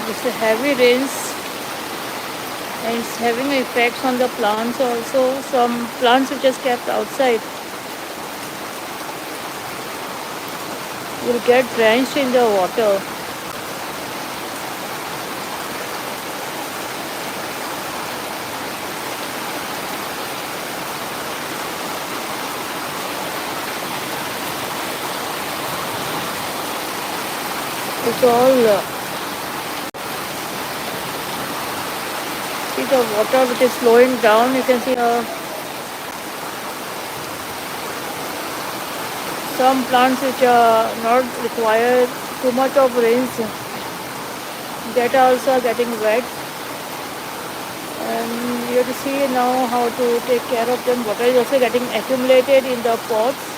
It's a heavy rains and it's having effects on the plants also. Some plants which is kept outside will get drenched in the water. It's all see the water which is flowing down. You can see some plants which are not require too much of rains that are also getting wet, and you have to see now how to take care of them. Water is also getting accumulated in the pots,